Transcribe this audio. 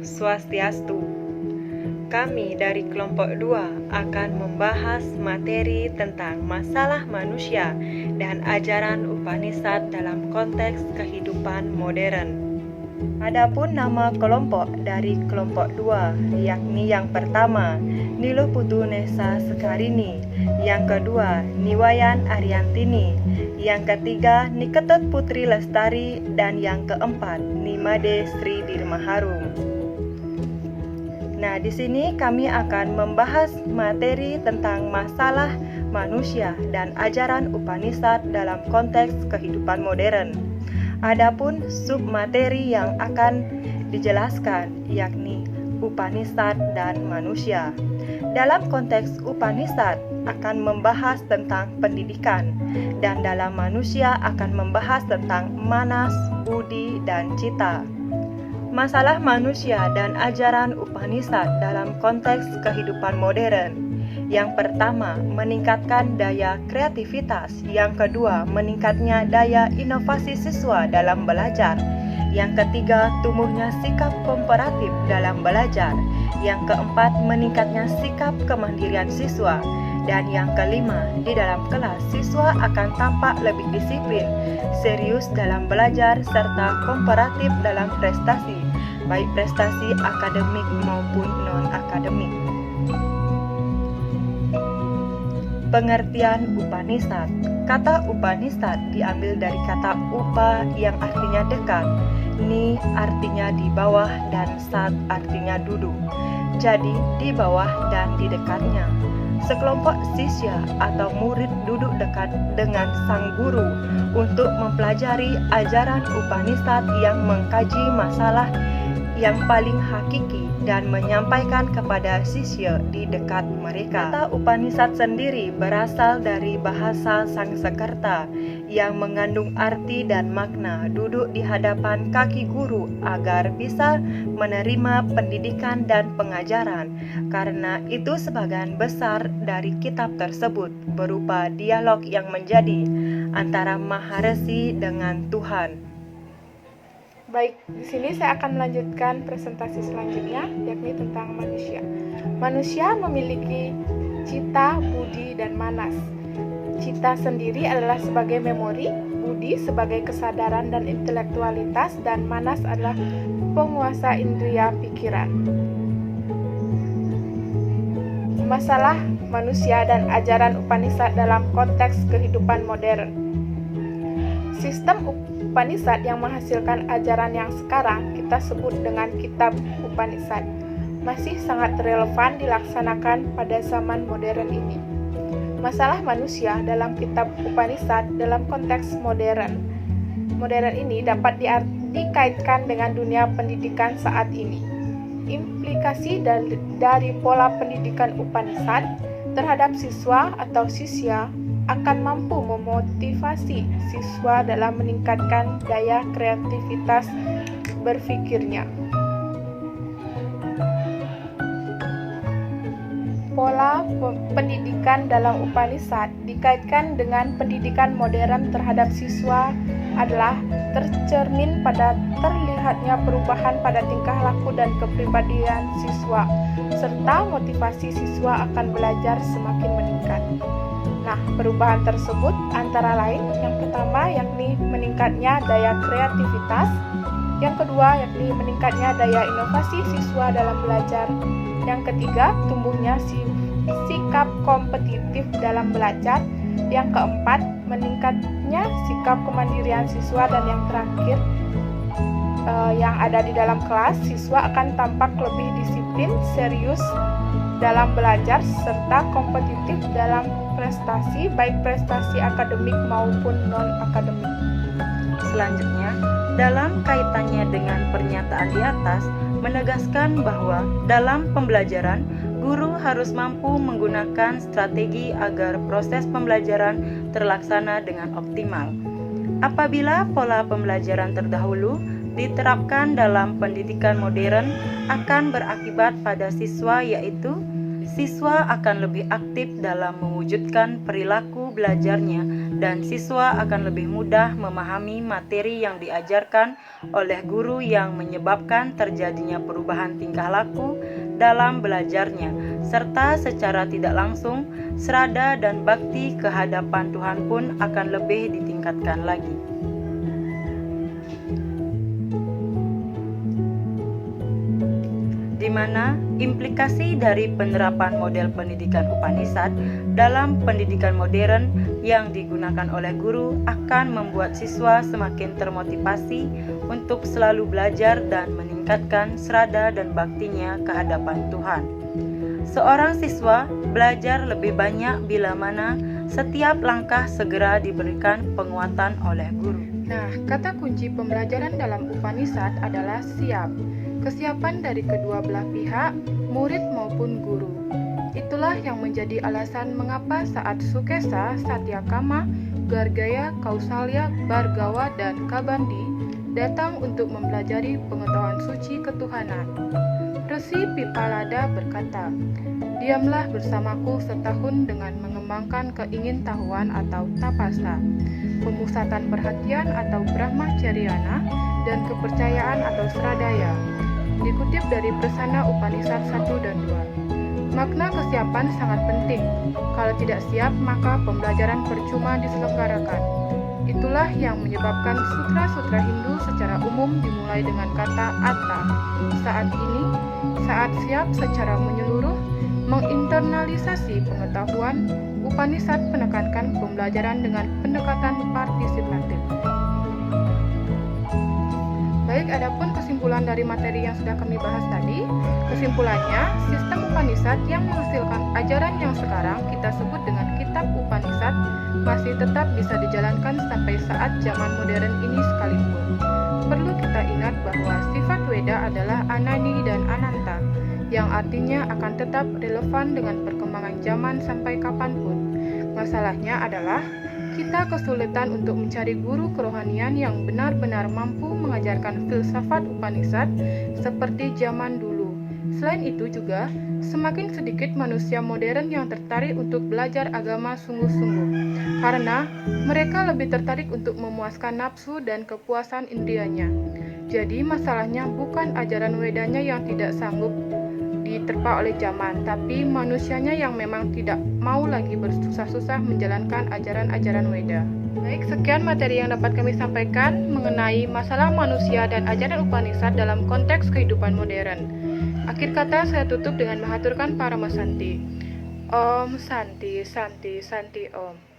Swastiastu. Kami dari kelompok 2 akan membahas materi tentang masalah manusia dan ajaran Upanishad dalam konteks kehidupan modern. Adapun nama kelompok dari kelompok 2 yakni yang pertama Niluputu Nesa Sekarini, yang kedua Niwayan Ariantini, yang ketiga Niketut Putri Lestari, dan yang keempat Nimade Sri Dirmaharum. Nah, di sini kami akan membahas materi tentang masalah manusia dan ajaran Upanishad dalam konteks kehidupan modern. Adapun submateri yang akan dijelaskan yakni Upanishad dan manusia. Dalam konteks Upanishad akan membahas tentang pendidikan, dan dalam manusia akan membahas tentang manas, budi, dan cita. Masalah manusia dan ajaran Upanishad dalam konteks kehidupan modern. Yang pertama, meningkatkan daya kreativitas. Yang kedua, meningkatnya daya inovasi siswa dalam belajar. Yang ketiga, tumbuhnya sikap kooperatif dalam belajar. Yang keempat, meningkatnya sikap kemandirian siswa. Dan yang kelima, di dalam kelas siswa akan tampak lebih disiplin, serius dalam belajar, serta kooperatif dalam prestasi, baik prestasi akademik maupun non-akademik. Pengertian Upanishad. Kata Upanishad diambil dari kata upa yang artinya dekat, ni artinya di bawah, dan sat artinya duduk. Jadi di bawah dan di dekatnya. Sekelompok sisya atau murid duduk dekat dengan sang guru untuk mempelajari ajaran Upanishad yang mengkaji masalah yang paling hakiki dan menyampaikan kepada sisya di dekat mereka. Kata Upanishad sendiri berasal dari bahasa Sanskerta yang mengandung arti dan makna duduk di hadapan kaki guru agar bisa menerima pendidikan dan pengajaran. Karena itu sebagian besar dari kitab tersebut berupa dialog yang menjadi antara Maharesi dengan Tuhan. Baik, di sini saya akan melanjutkan presentasi selanjutnya, yakni tentang manusia. Manusia memiliki cita, budi, dan manas. Cita sendiri adalah sebagai memori, budi sebagai kesadaran dan intelektualitas, dan manas adalah penguasa indera pikiran. Masalah manusia dan ajaran Upanishad dalam konteks kehidupan modern. Sistem Upanishad yang menghasilkan ajaran yang sekarang kita sebut dengan kitab Upanishad masih sangat relevan dilaksanakan pada zaman modern ini. Masalah manusia dalam kitab Upanishad dalam konteks modern ini dapat dikaitkan dengan dunia pendidikan saat ini. Implikasi dari pola pendidikan Upanishad terhadap siswa atau sisya akan mampu memotivasi siswa dalam meningkatkan daya kreativitas berpikirnya. Pola pendidikan dalam Upanishad dikaitkan dengan pendidikan modern terhadap siswa adalah tercermin pada terlihatnya perubahan pada tingkah laku dan kepribadian siswa, serta motivasi siswa akan belajar semakin meningkat. Nah, perubahan tersebut antara lain yang pertama yakni meningkatnya daya kreativitas, yang kedua yakni meningkatnya daya inovasi siswa dalam belajar, yang ketiga tumbuhnya sikap kompetitif dalam belajar, yang keempat meningkatnya sikap kemandirian siswa, dan yang terakhir yang ada di dalam kelas, siswa akan tampak lebih disiplin, serius dalam belajar, serta kompetitif dalam prestasi, baik prestasi akademik maupun non-akademik. Selanjutnya, dalam kaitannya dengan pernyataan di atas, menegaskan bahwa dalam pembelajaran, guru harus mampu menggunakan strategi agar proses pembelajaran terlaksana dengan optimal. Apabila pola pembelajaran terdahulu diterapkan dalam pendidikan modern, akan berakibat pada siswa, yaitu siswa akan lebih aktif dalam mewujudkan perilaku belajarnya dan siswa akan lebih mudah memahami materi yang diajarkan oleh guru yang menyebabkan terjadinya perubahan tingkah laku dalam belajarnya, serta secara tidak langsung, serada dan bakti kehadapan Tuhan pun akan lebih ditingkatkan lagi. Di mana implikasi dari penerapan model pendidikan Upanishad dalam pendidikan modern yang digunakan oleh guru akan membuat siswa semakin termotivasi untuk selalu belajar dan meningkatkan serada dan baktinya ke hadapan Tuhan. Seorang siswa belajar lebih banyak bila mana setiap langkah segera diberikan penguatan oleh guru. Nah, kata kunci pembelajaran dalam Upanishad adalah siap. Kesiapan dari kedua belah pihak, murid maupun guru. Itulah yang menjadi alasan mengapa saat Sukesa, Satyakama, Gargaya, Kausalya, Bhargawa, dan Kabandi datang untuk mempelajari pengetahuan suci ketuhanan. Resi Pipalada berkata, "Diamlah bersamaku setahun dengan mengembangkan keingintahuan atau tapasa, pemusatan perhatian atau brahmacaryana, dan kepercayaan atau sradaya." Dikutip dari Prasana Upanishad 1 dan 2. Makna kesiapan sangat penting. Kalau tidak siap, maka pembelajaran percuma diselenggarakan. Itulah yang menyebabkan sutra-sutra Hindu secara umum dimulai dengan kata atta. Saat siap secara menyeluruh, menginternalisasi pengetahuan, Upanishad menekankan pembelajaran dengan pendekatan partisipatif. Baik, adapun kesimpulan dari materi yang sudah kami bahas tadi. Kesimpulannya, sistem Upanishad yang menghasilkan ajaran yang sekarang kita sebut dengan Kitab Upanishad masih tetap bisa dijalankan sampai saat zaman modern ini sekalipun. Perlu kita ingat bahwa sifat Weda adalah anani dan ananta, yang artinya akan tetap relevan dengan perkembangan zaman sampai kapanpun. Masalahnya adalah kita kesulitan untuk mencari guru kerohanian yang benar-benar mampu mengajarkan filsafat Upanishad seperti zaman dulu. Selain itu juga, semakin sedikit manusia modern yang tertarik untuk belajar agama sungguh-sungguh, karena mereka lebih tertarik untuk memuaskan nafsu dan kepuasan indrianya. Jadi masalahnya bukan ajaran Wedanya yang tidak sanggup diterpa oleh zaman, tapi manusianya yang memang tidak mau lagi bersusah-susah menjalankan ajaran-ajaran Weda. Baik, sekian materi yang dapat kami sampaikan mengenai masalah manusia dan ajaran Upanishad dalam konteks kehidupan modern. Akhir kata saya tutup dengan mengaturkan Paramasanti. Om Santi Santi Santi Om.